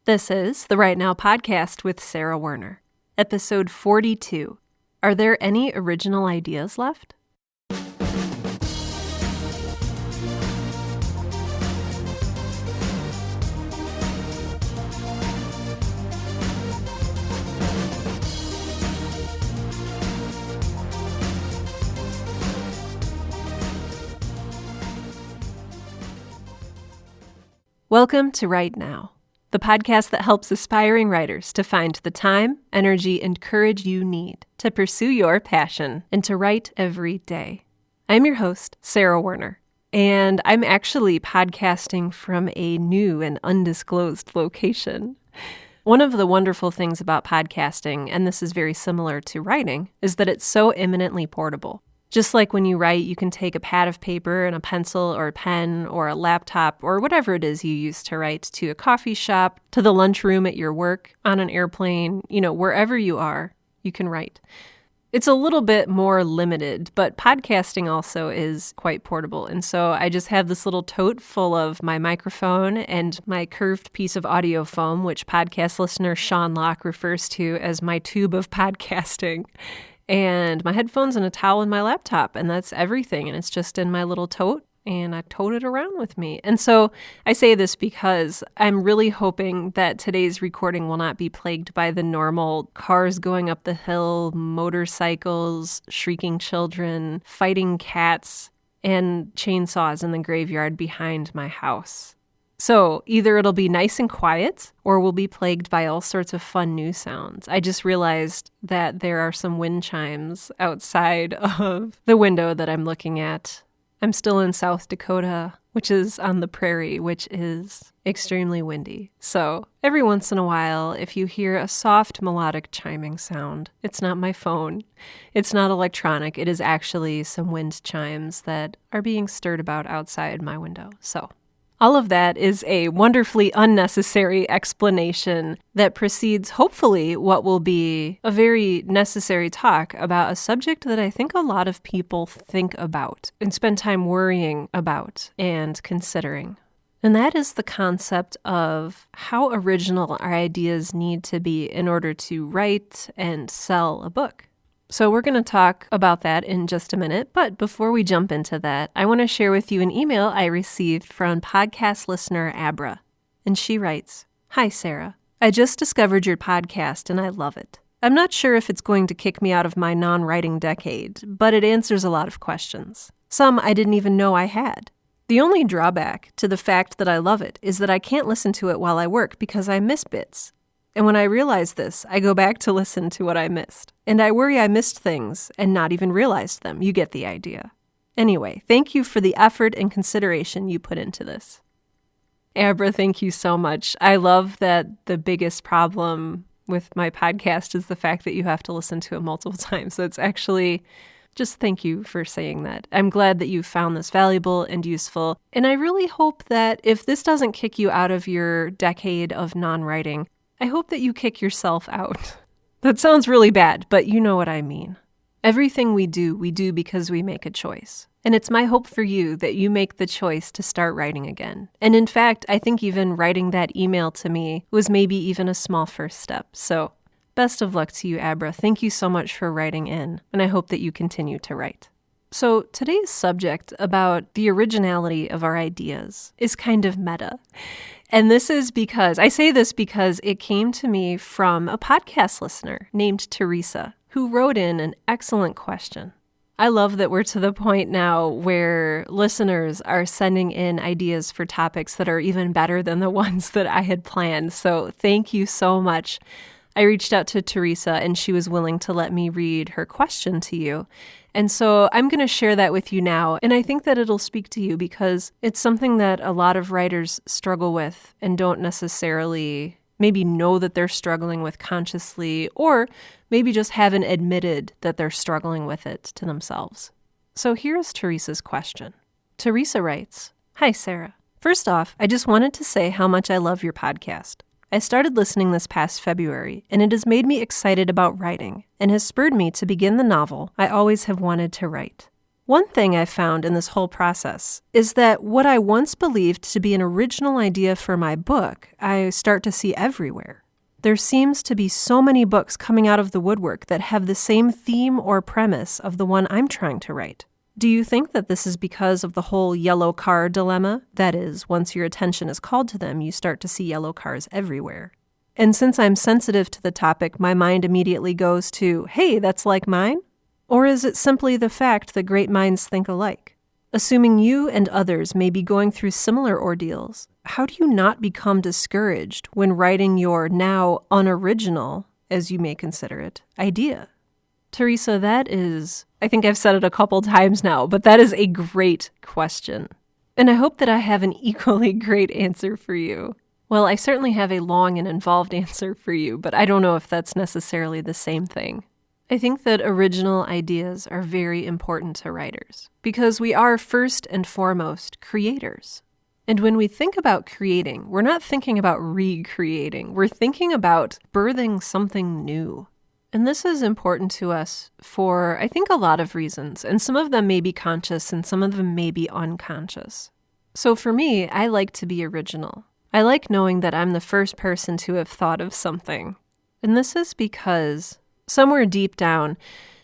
This is the Right Now podcast with Sarah Werner, episode 42. Are there any original ideas left? Welcome to Right Now, the podcast that helps aspiring writers to find the time, energy, and courage you need to pursue your passion and to write every day. I'm your host, Sarah Werner, and I'm actually podcasting from a new and undisclosed location. One of the wonderful things about podcasting, and this is very similar to writing, is that it's so eminently portable. Just like when you write, you can take a pad of paper and a pencil or a pen or a laptop or whatever it is you use to write to a coffee shop, to the lunchroom at your work, on an airplane, wherever you are, you can write. It's a little bit more limited, but podcasting also is quite portable. And so I just have this little tote full of my microphone and my curved piece of audio foam, which podcast listener Sean Locke refers to as my tube of podcasting. And my headphones and a towel and my laptop, and that's everything. And it's just in my little tote, and I tote it around with me. And so I say this because I'm really hoping that today's recording will not be plagued by the normal cars going up the hill, motorcycles, shrieking children, fighting cats, and chainsaws in the graveyard behind my house. So either it'll be nice and quiet, or we'll be plagued by all sorts of fun new sounds. I just realized that there are some wind chimes outside of the window that I'm looking at. I'm still in South Dakota, which is on the prairie, which is extremely windy. So every once in a while, if you hear a soft melodic chiming sound, it's not my phone. It's not electronic. It is actually some wind chimes that are being stirred about outside my window. So all of that is a wonderfully unnecessary explanation that precedes, hopefully, what will be a very necessary talk about a subject that I think a lot of people think about and spend time worrying about and considering. And that is the concept of how original our ideas need to be in order to write and sell a book. So we're going to talk about that in just a minute, but before we jump into that, I want to share with you an email I received from podcast listener Abra. And she writes, "Hi Sarah, I just discovered your podcast and I love it. I'm not sure if it's going to kick me out of my non-writing decade, but it answers a lot of questions. Some I didn't even know I had. The only drawback to the fact that I love it is that I can't listen to it while I work because I miss bits. And when I realize this, I go back to listen to what I missed. And I worry I missed things and not even realized them. You get the idea. Anyway, thank you for the effort and consideration you put into this." Abra, thank you so much. I love that the biggest problem with my podcast is the fact that you have to listen to it multiple times. So it's actually just thank you for saying that. I'm glad that you found this valuable and useful. And I really hope that if this doesn't kick you out of your decade of non-writing, I hope that you kick yourself out. That sounds really bad, but you know what I mean. Everything we do because we make a choice. And it's my hope for you that you make the choice to start writing again. And in fact, I think even writing that email to me was maybe even a small first step. So best of luck to you, Abra. Thank you so much for writing in, and I hope that you continue to write. So today's subject about the originality of our ideas is kind of meta. And this is because, I say this because it came to me from a podcast listener named Teresa, who wrote in an excellent question. I love that we're to the point now where listeners are sending in ideas for topics that are even better than the ones that I had planned. So thank you so much. I reached out to Teresa and she was willing to let me read her question to you. And so I'm going to share that with you now. And I think that it'll speak to you because it's something that a lot of writers struggle with and don't necessarily maybe know that they're struggling with consciously, or maybe just haven't admitted that they're struggling with it to themselves. So here's Teresa's question. Teresa writes, "Hi, Sarah. First off, I just wanted to say how much I love your podcast. I started listening this past February, and it has made me excited about writing and has spurred me to begin the novel I always have wanted to write. One thing I found in this whole process is that what I once believed to be an original idea for my book, I start to see everywhere. There seems to be so many books coming out of the woodwork that have the same theme or premise of the one I'm trying to write. Do you think that this is because of the whole yellow car dilemma? That is, once your attention is called to them, you start to see yellow cars everywhere. And since I'm sensitive to the topic, my mind immediately goes to, hey, that's like mine? Or is it simply the fact that great minds think alike? Assuming you and others may be going through similar ordeals, how do you not become discouraged when writing your now unoriginal, as you may consider it, idea? Teresa, that is, I think I've said it a couple times now, but that is a great question. And I hope that I have an equally great answer for you. Well, I certainly have a long and involved answer for you, but I don't know if that's necessarily the same thing. I think that original ideas are very important to writers because we are first and foremost creators. And when we think about creating, we're not thinking about recreating. We're thinking about birthing something new. And this is important to us for, I think, a lot of reasons. And some of them may be conscious and some of them may be unconscious. So for me, I like to be original. I like knowing that I'm the first person to have thought of something. And this is because somewhere deep down,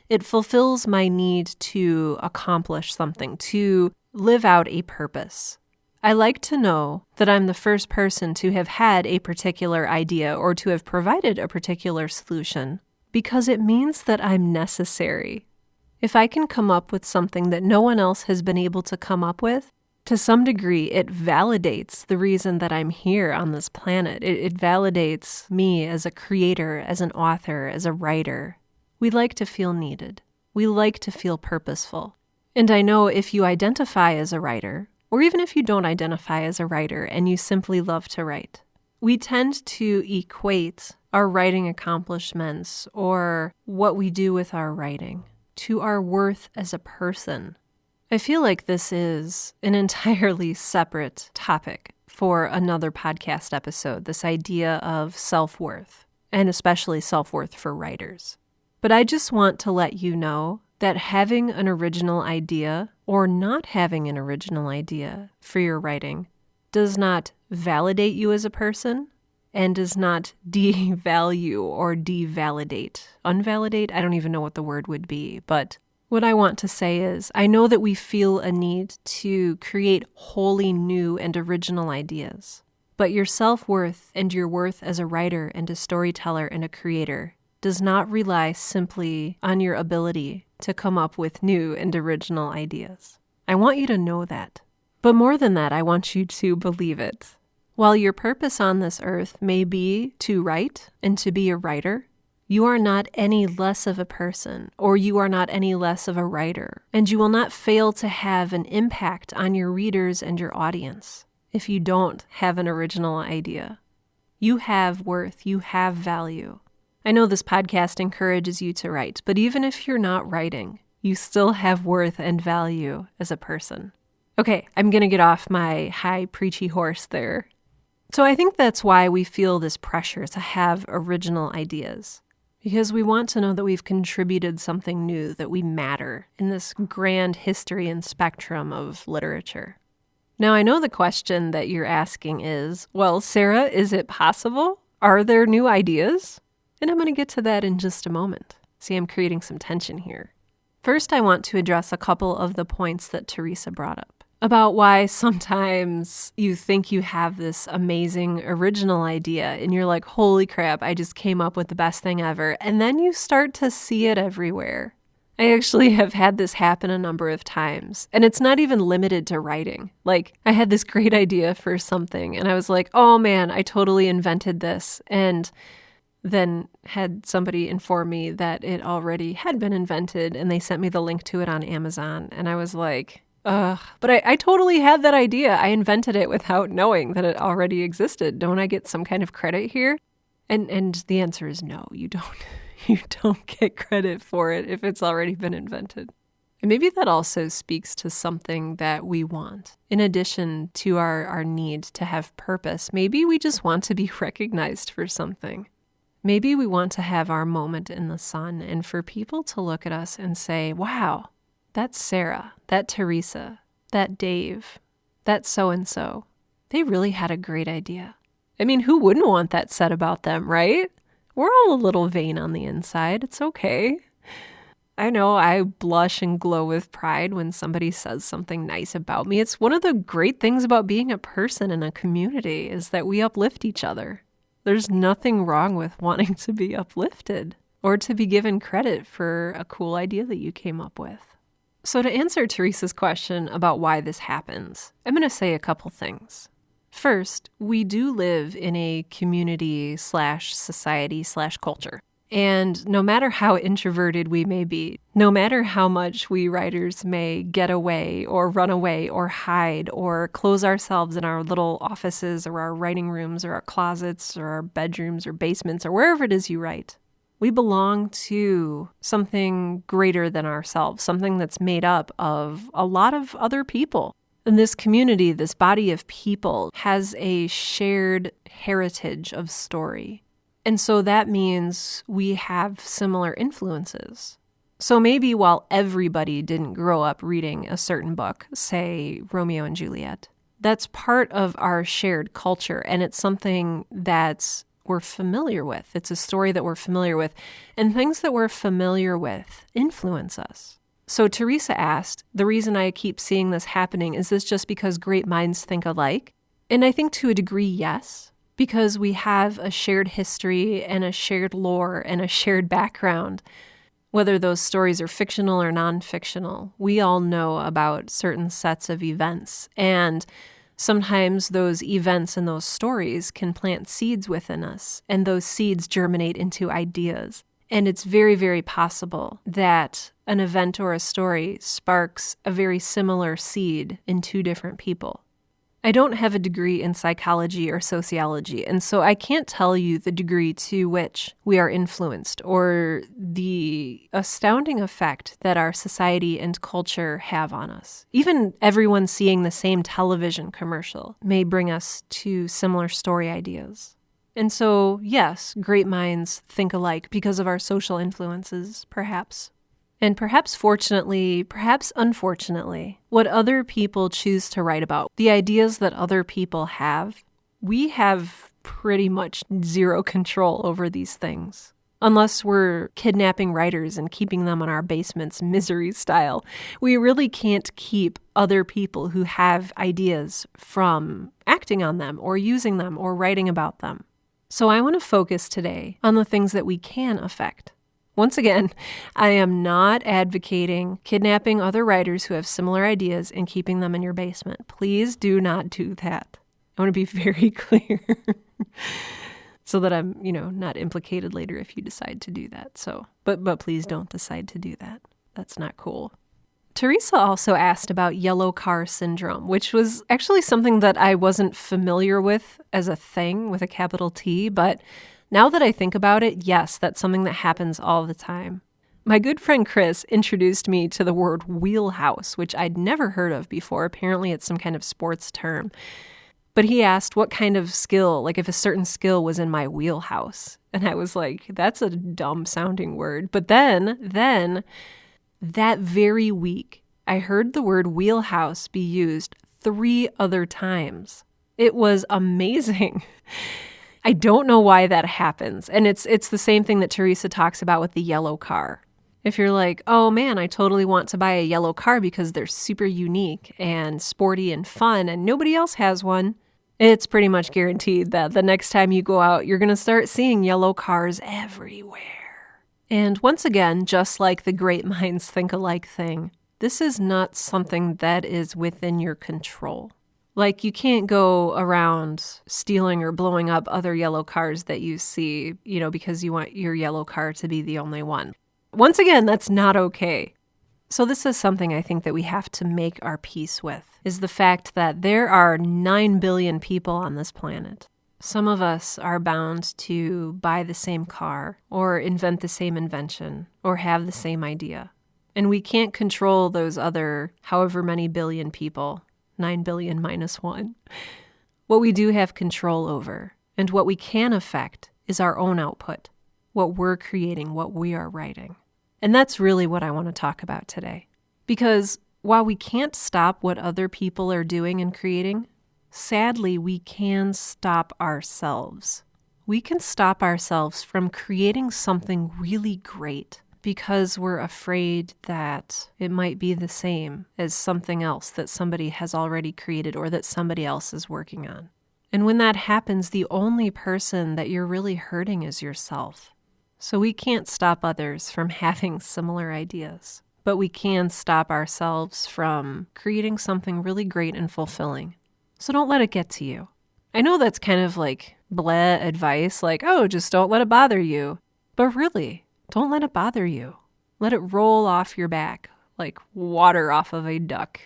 it fulfills my need to accomplish something, to live out a purpose. I like to know that I'm the first person to have had a particular idea or to have provided a particular solution because it means that I'm necessary. If I can come up with something that no one else has been able to come up with, to some degree, it validates the reason that I'm here on this planet. It validates me as a creator, as an author, as a writer. We like to feel needed. We like to feel purposeful. And I know if you identify as a writer, or even if you don't identify as a writer and you simply love to write, we tend to equate our writing accomplishments or what we do with our writing to our worth as a person. I feel like this is an entirely separate topic for another podcast episode, this idea of self-worth, and especially self-worth for writers. But I just want to let you know that having an original idea or not having an original idea for your writing does not validate you as a person and does not devalue or devalidate. Unvalidate? I don't even know what the word would be, but what I want to say is, I know that we feel a need to create wholly new and original ideas, but your self-worth and your worth as a writer and a storyteller and a creator does not rely simply on your ability to come up with new and original ideas. I want you to know that. But more than that, I want you to believe it. While your purpose on this earth may be to write and to be a writer, you are not any less of a person, or you are not any less of a writer, and you will not fail to have an impact on your readers and your audience if you don't have an original idea. You have worth, you have value. I know this podcast encourages you to write, but even if you're not writing, you still have worth and value as a person. Okay, I'm going to get off my high preachy horse there. So I think that's why we feel this pressure to have original ideas. Because we want to know that we've contributed something new, that we matter in this grand history and spectrum of literature. Now, I know the question that you're asking is, well, Sarah, is it possible? Are there new ideas? And I'm going to get to that in just a moment. See, I'm creating some tension here. First, I want to address a couple of the points that Teresa brought up about why sometimes you think you have this amazing original idea and you're like, holy crap, I just came up with the best thing ever. And then you start to see it everywhere. I actually have had this happen a number of times, and it's not even limited to writing. Like, I had this great idea for something and I was like, oh man, I totally invented this. And then had somebody inform me that it already had been invented and they sent me the link to it on Amazon. And I was like, but I totally had that idea. I invented it without knowing that it already existed. Don't I get some kind of credit here? And the answer is no, you don't. You don't get credit for it if it's already been invented. And maybe that also speaks to something that we want. In addition to our need to have purpose, maybe we just want to be recognized for something. Maybe we want to have our moment in the sun and for people to look at us and say, wow, that Sarah, that Teresa, that Dave, that so-and-so, they really had a great idea. I mean, who wouldn't want that said about them, right? We're all a little vain on the inside. It's okay. I know I blush and glow with pride when somebody says something nice about me. It's one of the great things about being a person in a community is that we uplift each other. There's nothing wrong with wanting to be uplifted or to be given credit for a cool idea that you came up with. So to answer Teresa's question about why this happens, I'm going to say a couple things. First, we do live in a community/society/culture. And no matter how introverted we may be, no matter how much we writers may get away or run away or hide or close ourselves in our little offices or our writing rooms or our closets or our bedrooms or basements or wherever it is you write, we belong to something greater than ourselves, something that's made up of a lot of other people. And this community, this body of people, has a shared heritage of story. And so that means we have similar influences. So maybe while everybody didn't grow up reading a certain book, say Romeo and Juliet, that's part of our shared culture, and it's something that we're familiar with. It's a story that we're familiar with, and things that we're familiar with influence us. So Teresa asked, the reason I keep seeing this happening, is this just because great minds think alike? And I think to a degree, yes, because we have a shared history and a shared lore and a shared background. Whether those stories are fictional or non-fictional, we all know about certain sets of events. And sometimes those events and those stories can plant seeds within us, and those seeds germinate into ideas. And it's very, very possible that an event or a story sparks a very similar seed in two different people. I don't have a degree in psychology or sociology, and so I can't tell you the degree to which we are influenced or the astounding effect that our society and culture have on us. Even everyone seeing the same television commercial may bring us to similar story ideas. And so, yes, great minds think alike because of our social influences, perhaps. And perhaps fortunately, perhaps unfortunately, what other people choose to write about, the ideas that other people have, we have pretty much zero control over these things. Unless we're kidnapping writers and keeping them in our basements misery style, we really can't keep other people who have ideas from acting on them or using them or writing about them. So I want to focus today on the things that we can affect. Once again, I am not advocating kidnapping other writers who have similar ideas and keeping them in your basement. Please do not do that. I want to be very clear so that I'm, not implicated later if you decide to do that. So, but please don't decide to do that. That's not cool. Teresa also asked about yellow car syndrome, which was actually something that I wasn't familiar with as a thing with a capital T, but now that I think about it, yes, that's something that happens all the time. My good friend Chris introduced me to the word wheelhouse, which I'd never heard of before. Apparently it's some kind of sports term. But he asked what kind of skill, like if a certain skill was in my wheelhouse. And I was like, that's a dumb sounding word. But then that very week, I heard the word wheelhouse be used 3 other times. It was amazing. I don't know why that happens. And it's the same thing that Teresa talks about with the yellow car. If you're like, oh man, I totally want to buy a yellow car because they're super unique and sporty and fun and nobody else has one, it's pretty much guaranteed that the next time you go out, you're going to start seeing yellow cars everywhere. And once again, just like the great minds think alike thing, this is not something that is within your control. Like, you can't go around stealing or blowing up other yellow cars that you see, because you want your yellow car to be the only one. Once again, that's not okay. So this is something I think that we have to make our peace with, is the fact that there are 9 billion people on this planet. Some of us are bound to buy the same car or invent the same invention or have the same idea. And we can't control those other however many billion people, 9 billion minus 1. What we do have control over and what we can affect is our own output, what we're creating, what we are writing. And that's really what I want to talk about today. Because while we can't stop what other people are doing and creating, sadly, we can stop ourselves. We can stop ourselves from creating something really great because we're afraid that it might be the same as something else that somebody has already created or that somebody else is working on. And when that happens, the only person that you're really hurting is yourself. So we can't stop others from having similar ideas, but we can stop ourselves from creating something really great and fulfilling. So don't let it get to you. I know that's kind of like bleh advice, like, oh, just don't let it bother you. But really, don't let it bother you. Let it roll off your back like water off of a duck.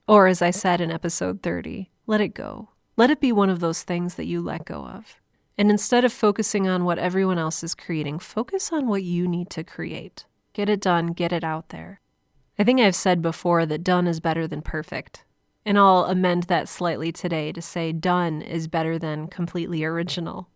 Or as I said in episode 30, let it go. Let it be one of those things that you let go of. And instead of focusing on what everyone else is creating, focus on what you need to create. Get it done, get it out there. I think I've said before that done is better than perfect. And I'll amend that slightly today to say done is better than completely original.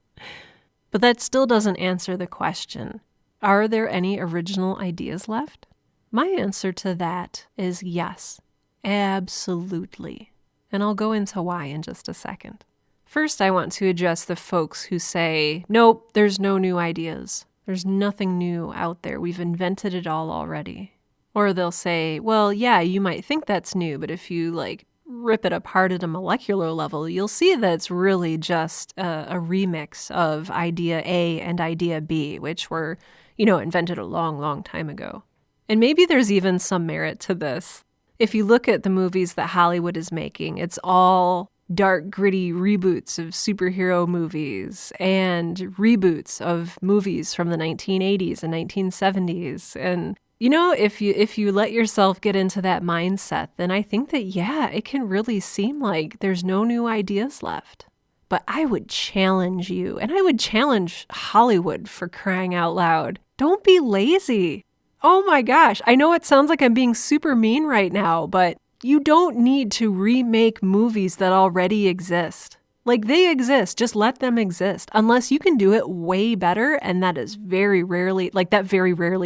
But that still doesn't answer the question, are there any original ideas left? My answer to that is yes, absolutely. And I'll go into why in just a second. First, I want to address the folks who say, nope, there's no new ideas. There's nothing new out there. We've invented it all already. Or they'll say, well, yeah, you might think that's new, but if you rip it apart at a molecular level, you'll see that it's really just a remix of idea A and idea B, which were, invented a long, long time ago. And maybe there's even some merit to this. If you look at the movies that Hollywood is making, it's all dark, gritty reboots of superhero movies and reboots of movies from the 1980s and 1970s. And, if you let yourself get into that mindset, then I think that, yeah, it can really seem like there's no new ideas left. But I would challenge you, and I would challenge Hollywood, for crying out loud. Don't be lazy. Oh my gosh, I know it sounds like I'm being super mean right now, but you don't need to remake movies that already exist. They exist, just let them exist. Unless you can do it way better, and that is very rarely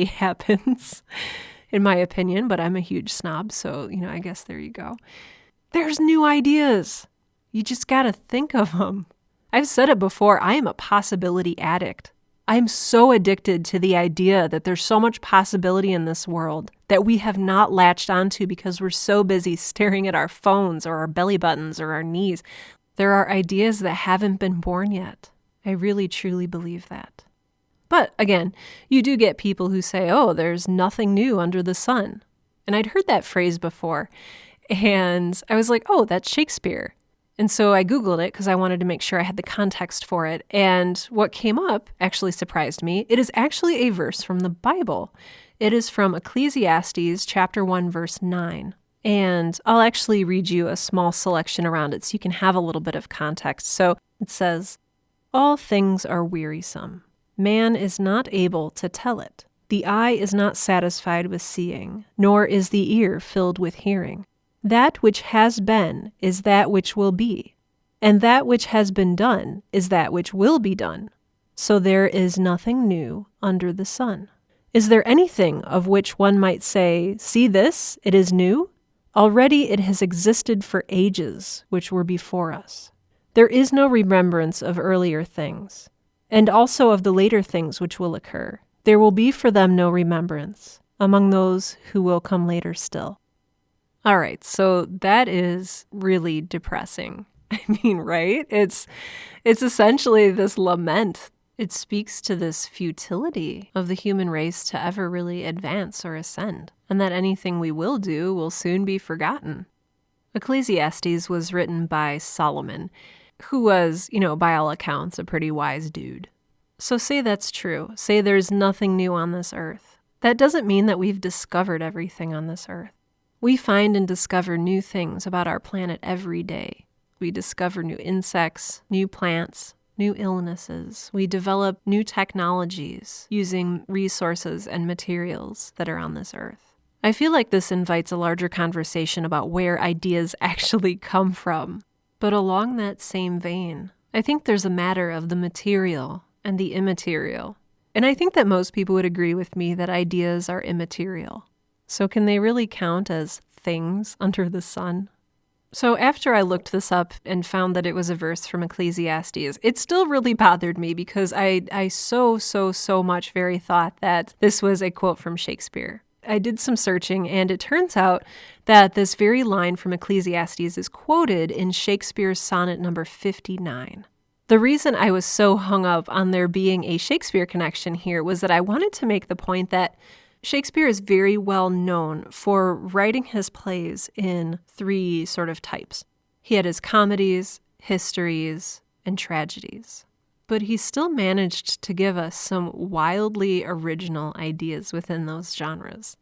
happens, in my opinion, but I'm a huge snob, so, I guess there you go. There's new ideas. You just gotta think of them. I've said it before, I am a possibility addict. I'm so addicted to the idea that there's so much possibility in this world that we have not latched onto because we're so busy staring at our phones or our belly buttons or our knees. There are ideas that haven't been born yet. I really, truly believe that. But again, you do get people who say, oh, there's nothing new under the sun. And I'd heard that phrase before. And I was like, oh, that's Shakespeare. And so I Googled it because I wanted to make sure I had the context for it. And what came up actually surprised me. It is actually a verse from the Bible. It is from Ecclesiastes chapter 1, verse 9. And I'll actually read you a small selection around it so you can have a little bit of context. So it says, all things are wearisome. Man is not able to tell it. The eye is not satisfied with seeing, nor is the ear filled with hearing. That which has been is that which will be, and that which has been done is that which will be done. So there is nothing new under the sun. Is there anything of which one might say, see this, it is new? Already it has existed for ages which were before us. There is no remembrance of earlier things, and also of the later things which will occur. There will be for them no remembrance among those who will come later still. All right, so that is really depressing. I mean, right? It's essentially this lament. It speaks to this futility of the human race to ever really advance or ascend, and that anything we will do will soon be forgotten. Ecclesiastes was written by Solomon, who was, by all accounts, a pretty wise dude. So say that's true. Say there's nothing new on this earth. That doesn't mean that we've discovered everything on this earth. We find and discover new things about our planet every day. We discover new insects, new plants, new illnesses. We develop new technologies using resources and materials that are on this earth. I feel like this invites a larger conversation about where ideas actually come from. But along that same vein, I think there's a matter of the material and the immaterial. And I think that most people would agree with me that ideas are immaterial. So can they really count as things under the sun? So after I looked this up and found that it was a verse from Ecclesiastes, it still really bothered me because I so much very thought that this was a quote from Shakespeare. I did some searching, and it turns out that this very line from Ecclesiastes is quoted in Shakespeare's sonnet number 59. The reason I was so hung up on there being a Shakespeare connection here was that I wanted to make the point that Shakespeare is very well known for writing his plays in three sort of types. He had his comedies, histories, and tragedies. But he still managed to give us some wildly original ideas within those genres.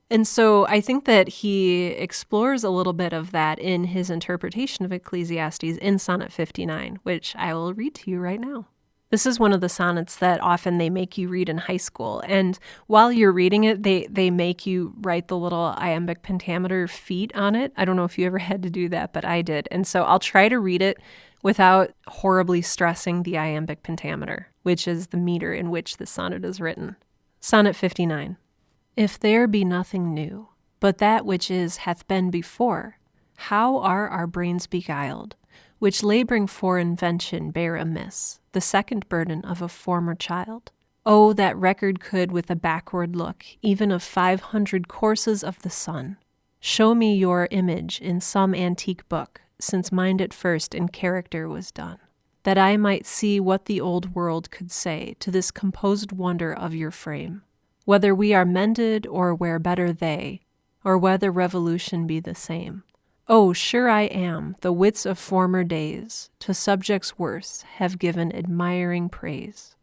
And so I think that he explores a little bit of that in his interpretation of Ecclesiastes in Sonnet 59, which I will read to you right now. This is one of the sonnets that often they make you read in high school. And while you're reading it, they make you write the little iambic pentameter feet on it. I don't know if you ever had to do that, but I did. And so I'll try to read it without horribly stressing the iambic pentameter, which is the meter in which the sonnet is written. Sonnet 59. If there be nothing new, but that which is hath been before, how are our brains beguiled, which laboring for invention bear amiss the second burden of a former child? Oh, that record could with a backward look, even of 500 courses of the sun, show me your image in some antique book, since mine at first in character was done, that I might see what the old world could say to this composed wonder of your frame, whether we are mended or where better they, or whether revolution be the same. Oh, sure I am, the wits of former days to subjects worse have given admiring praise.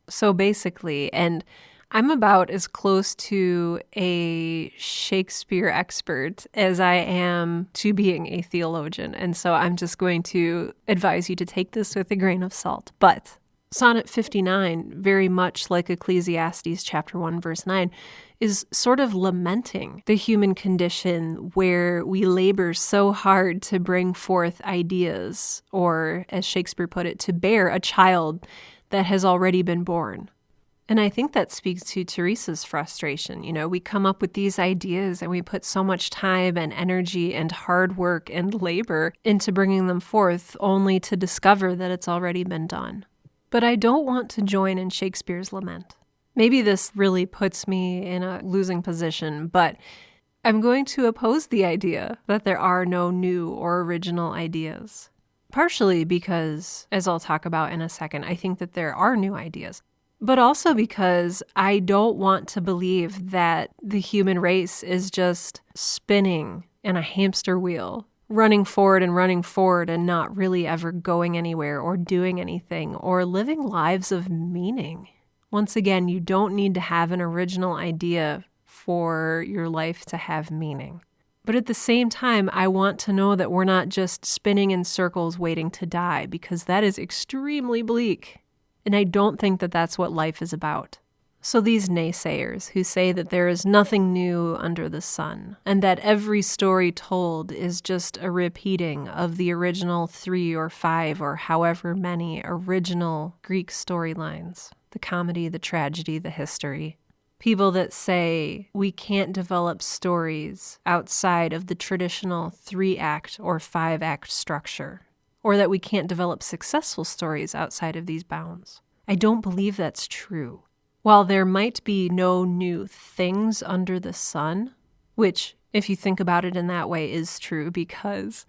So basically, and I'm about as close to a Shakespeare expert as I am to being a theologian, and so I'm just going to advise you to take this with a grain of salt. But Sonnet 59, very much like Ecclesiastes chapter 1, verse 9, is sort of lamenting the human condition where we labor so hard to bring forth ideas, or, as Shakespeare put it, to bear a child that has already been born. And I think that speaks to Teresa's frustration. You know, we come up with these ideas and we put so much time and energy and hard work and labor into bringing them forth only to discover that it's already been done. But I don't want to join in Shakespeare's lament. Maybe this really puts me in a losing position, but I'm going to oppose the idea that there are no new or original ideas. Partially because, as I'll talk about in a second, I think that there are new ideas. But also because I don't want to believe that the human race is just spinning in a hamster wheel, running forward and not really ever going anywhere or doing anything or living lives of meaning. Once again, you don't need to have an original idea for your life to have meaning. But at the same time, I want to know that we're not just spinning in circles waiting to die, because that is extremely bleak. And I don't think that that's what life is about. So these naysayers who say that there is nothing new under the sun, and that every story told is just a repeating of the original 3 or 5 or however many original Greek storylines, the comedy, the tragedy, the history. People that say we can't develop stories outside of the traditional 3-act or 5-act structure, or that we can't develop successful stories outside of these bounds. I don't believe that's true. While there might be no new things under the sun, which, if you think about it in that way, is true because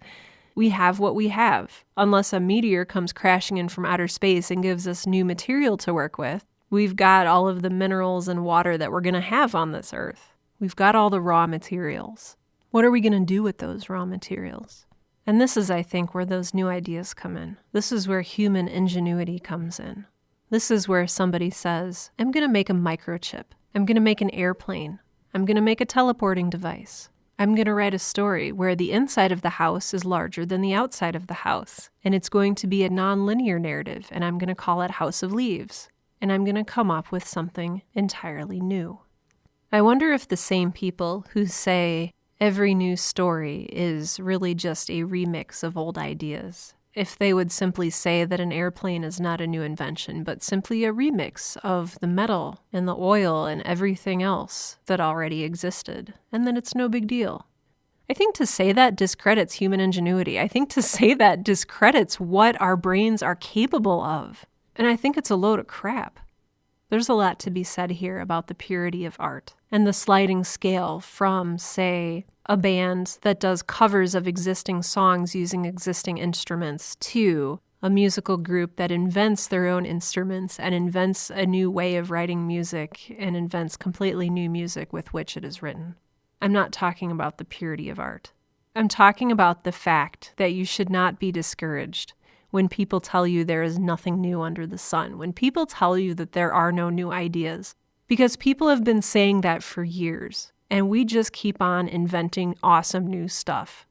we have what we have. Unless a meteor comes crashing in from outer space and gives us new material to work with, we've got all of the minerals and water that we're going to have on this earth. We've got all the raw materials. What are we going to do with those raw materials? And this is, I think, where those new ideas come in. This is where human ingenuity comes in. This is where somebody says, I'm going to make a microchip. I'm going to make an airplane. I'm going to make a teleporting device. I'm going to write a story where the inside of the house is larger than the outside of the house. And it's going to be a non-linear narrative, and I'm going to call it House of Leaves. And I'm going to come up with something entirely new. I wonder if the same people who say every new story is really just a remix of old ideas, if they would simply say that an airplane is not a new invention, but simply a remix of the metal and the oil and everything else that already existed, and then it's no big deal. I think to say that discredits human ingenuity. I think to say that discredits what our brains are capable of. And I think it's a load of crap. There's a lot to be said here about the purity of art and the sliding scale from, say, a band that does covers of existing songs using existing instruments to a musical group that invents their own instruments and invents a new way of writing music and invents completely new music with which it is written. I'm not talking about the purity of art. I'm talking about the fact that you should not be discouraged when people tell you there is nothing new under the sun, when people tell you that there are no new ideas, because people have been saying that for years, and we just keep on inventing awesome new stuff.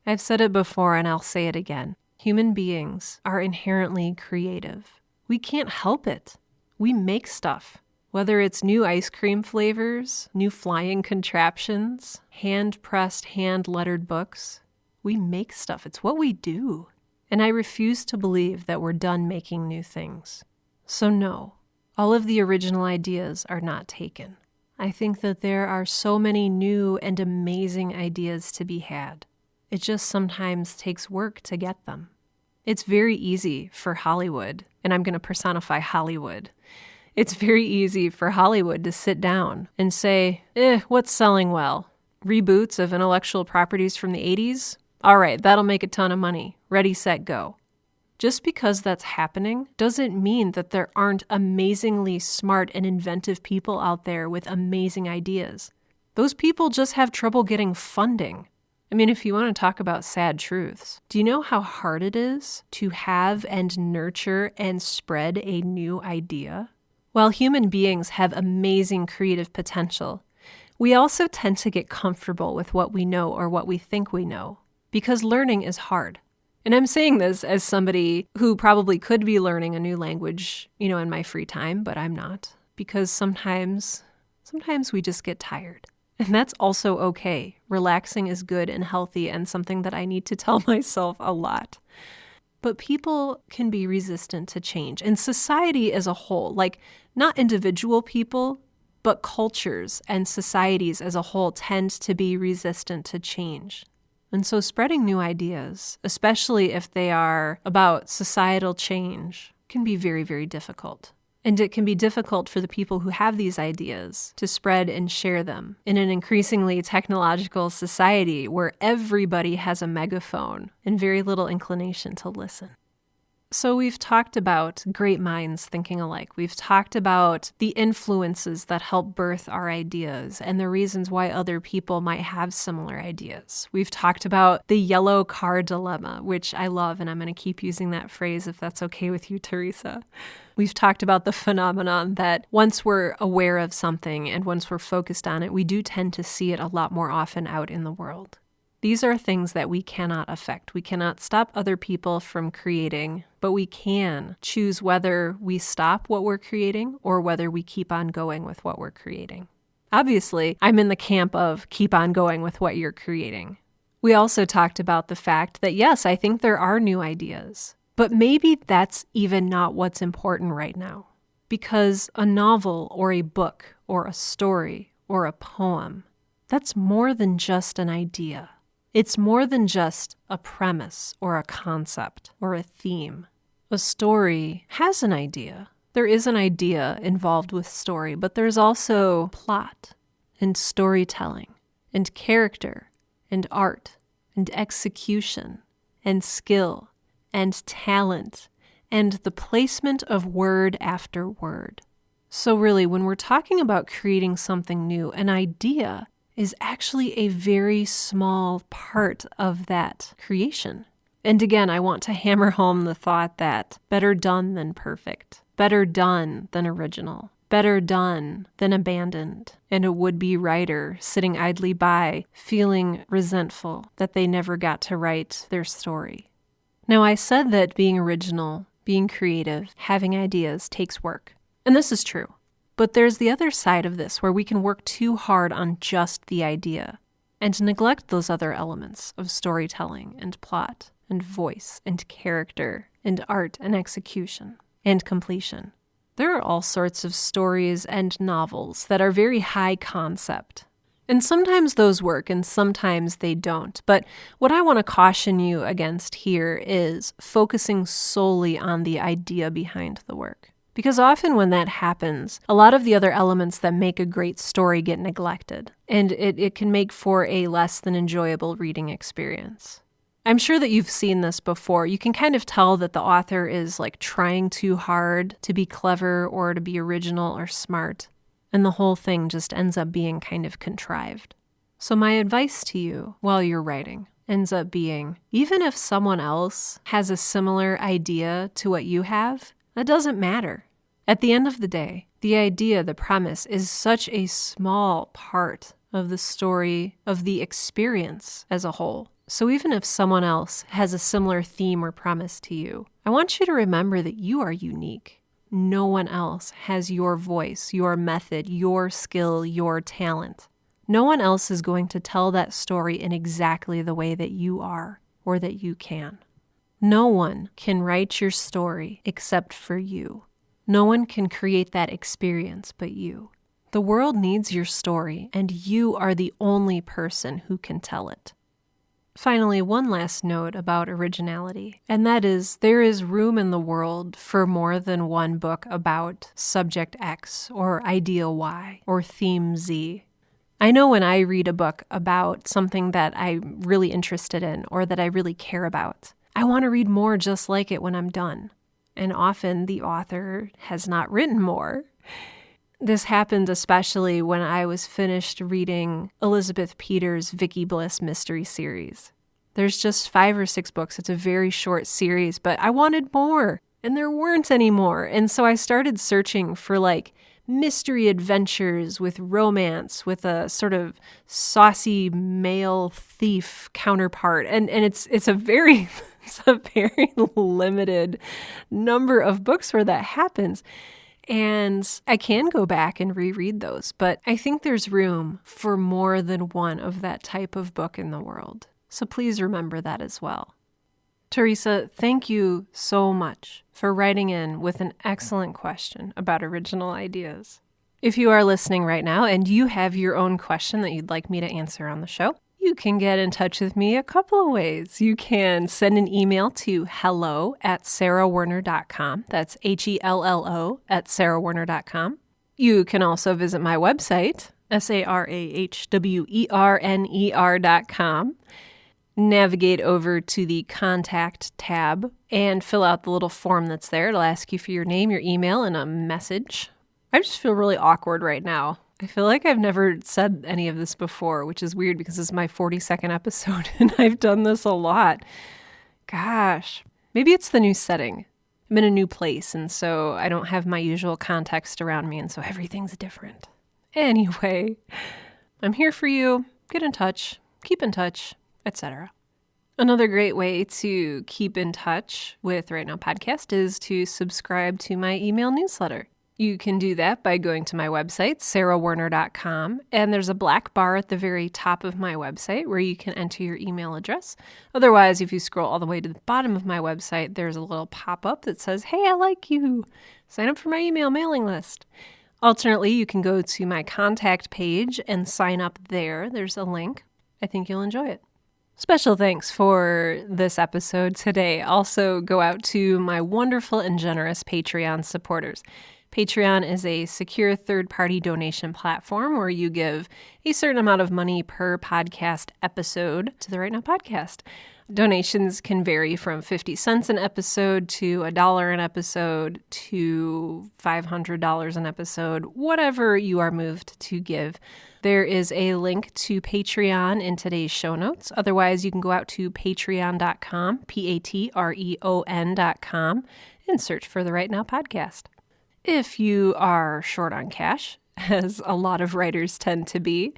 I've said it before and I'll say it again. Human beings are inherently creative. We can't help it. We make stuff. Whether it's new ice cream flavors, new flying contraptions, hand-pressed, hand-lettered books, we make stuff. It's what we do. And I refuse to believe that we're done making new things. So no, all of the original ideas are not taken. I think that there are so many new and amazing ideas to be had. It just sometimes takes work to get them. It's very easy for Hollywood, and I'm going to personify Hollywood. It's very easy for Hollywood to sit down and say, what's selling well? Reboots of intellectual properties from the 80s? All right, that'll make a ton of money. Ready, set, go. Just because that's happening doesn't mean that there aren't amazingly smart and inventive people out there with amazing ideas. Those people just have trouble getting funding. I mean, if you want to talk about sad truths, do you know how hard it is to have and nurture and spread a new idea? While human beings have amazing creative potential, we also tend to get comfortable with what we know or what we think we know, because learning is hard. And I'm saying this as somebody who probably could be learning a new language, in my free time, but I'm not, because sometimes we just get tired. And that's also okay. Relaxing is good and healthy and something that I need to tell myself a lot. But people can be resistant to change. And society as a whole, like not individual people, but cultures and societies as a whole tend to be resistant to change. And so spreading new ideas, especially if they are about societal change, can be very, very difficult. And it can be difficult for the people who have these ideas to spread and share them in an increasingly technological society where everybody has a megaphone and very little inclination to listen. So we've talked about great minds thinking alike. We've talked about the influences that help birth our ideas and the reasons why other people might have similar ideas. We've talked about the yellow car dilemma, which I love, and I'm going to keep using that phrase if that's okay with you, Teresa. We've talked about the phenomenon that once we're aware of something and once we're focused on it, we do tend to see it a lot more often out in the world. These are things that we cannot affect. We cannot stop other people from creating, but we can choose whether we stop what we're creating or whether we keep on going with what we're creating. Obviously, I'm in the camp of keep on going with what you're creating. We also talked about the fact that, yes, I think there are new ideas, but maybe that's even not what's important right now. Because a novel or a book or a story or a poem, that's more than just an idea. It's more than just a premise or a concept or a theme. A story has an idea. There is an idea involved with story, but there's also plot and storytelling and character and art and execution and skill and talent and the placement of word after word. So really, when we're talking about creating something new, an idea is actually a very small part of that creation. And again, I want to hammer home the thought that better done than perfect, better done than original, better done than abandoned, and a would-be writer sitting idly by, feeling resentful that they never got to write their story. Now, I said that being original, being creative, having ideas takes work. And this is true. But there's the other side of this where we can work too hard on just the idea and neglect those other elements of storytelling and plot and voice and character and art and execution and completion. There are all sorts of stories and novels that are very high concept. And sometimes those work and sometimes they don't. But what I want to caution you against here is focusing solely on the idea behind the work. Because often when that happens, a lot of the other elements that make a great story get neglected. And it can make for a less than enjoyable reading experience. I'm sure that you've seen this before. You can kind of tell that the author is like trying too hard to be clever or to be original or smart. And the whole thing just ends up being kind of contrived. So my advice to you while you're writing ends up being, even if someone else has a similar idea to what you have, that doesn't matter. At the end of the day, the idea, the premise, is such a small part of the story, of the experience as a whole. So even if someone else has a similar theme or premise to you, I want you to remember that you are unique. No one else has your voice, your method, your skill, your talent. No one else is going to tell that story in exactly the way that you are or that you can. No one can write your story except for you. No one can create that experience but you. The world needs your story, and you are the only person who can tell it. Finally, one last note about originality, and that is there is room in the world for more than one book about subject X or idea Y or theme Z. I know when I read a book about something that I'm really interested in or that I really care about, I want to read more just like it when I'm done. And often the author has not written more. This happened especially when I was finished reading Elizabeth Peters' Vicky Bliss mystery series. There's just 5 or 6 books. It's a very short series, but I wanted more, and there weren't any more. And so I started searching for like mystery adventures with romance, with a sort of saucy male thief counterpart. And it's a very limited number of books where that happens. And I can go back and reread those, but I think there's room for more than one of that type of book in the world. So please remember that as well. Teresa, thank you so much for writing in with an excellent question about original ideas. If you are listening right now and you have your own question that you'd like me to answer on the show, you can get in touch with me a couple of ways. You can send an email to hello@sarahwerner.com. That's HELLO@sarahwerner.com. You can also visit my website, sarahwerner.com. Navigate over to the Contact tab and fill out the little form that's there. It'll ask you for your name, your email, and a message. I just feel really awkward right now. I feel like I've never said any of this before, which is weird because this is my 42nd episode and I've done this a lot. Gosh, maybe it's the new setting. I'm in a new place and so I don't have my usual context around me and so everything's different. Anyway, I'm here for you. Get in touch, keep in touch, etc. Another great way to keep in touch with Right Now Podcast is to subscribe to my email newsletter. You can do that by going to my website, sarahwerner.com, and there's a black bar at the very top of my website where you can enter your email address. Otherwise, if you scroll all the way to the bottom of my website, there's a little pop-up that says, "Hey, I like you. Sign up for my email mailing list." Alternately, you can go to my contact page and sign up there. There's a link. I think you'll enjoy it. Special thanks for this episode today also go out to my wonderful and generous Patreon supporters. Patreon is a secure third-party donation platform where you give a certain amount of money per podcast episode to the Right Now Podcast. Donations can vary from 50 cents an episode to $1 an episode to $500 an episode, whatever you are moved to give. There is a link to Patreon in today's show notes. Otherwise, you can go out to patreon.com, patreon.com, and search for the Right Now Podcast. If you are short on cash, as a lot of writers tend to be,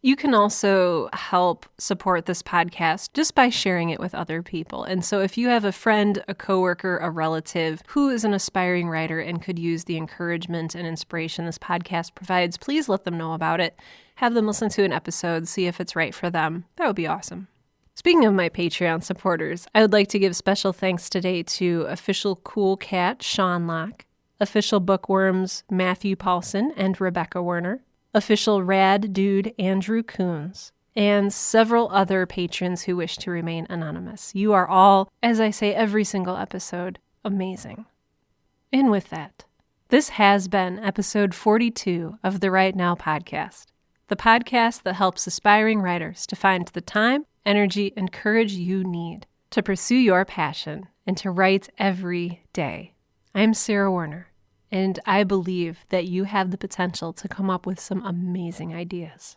you can also help support this podcast just by sharing it with other people. And so if you have a friend, a coworker, a relative who is an aspiring writer and could use the encouragement and inspiration this podcast provides, please let them know about it. Have them listen to an episode, see if it's right for them. That would be awesome. Speaking of my Patreon supporters, I would like to give special thanks today to Official Cool Cat Sean Locke, Official Bookworms Matthew Paulson and Rebecca Werner, Official Rad Dude Andrew Coons, and several other patrons who wish to remain anonymous. You are all, as I say every single episode, amazing. And with that, this has been episode 42 of the Right Now podcast, the podcast that helps aspiring writers to find the time, energy, and courage you need to pursue your passion and to write every day. I'm Sarah Werner, and I believe that you have the potential to come up with some amazing ideas.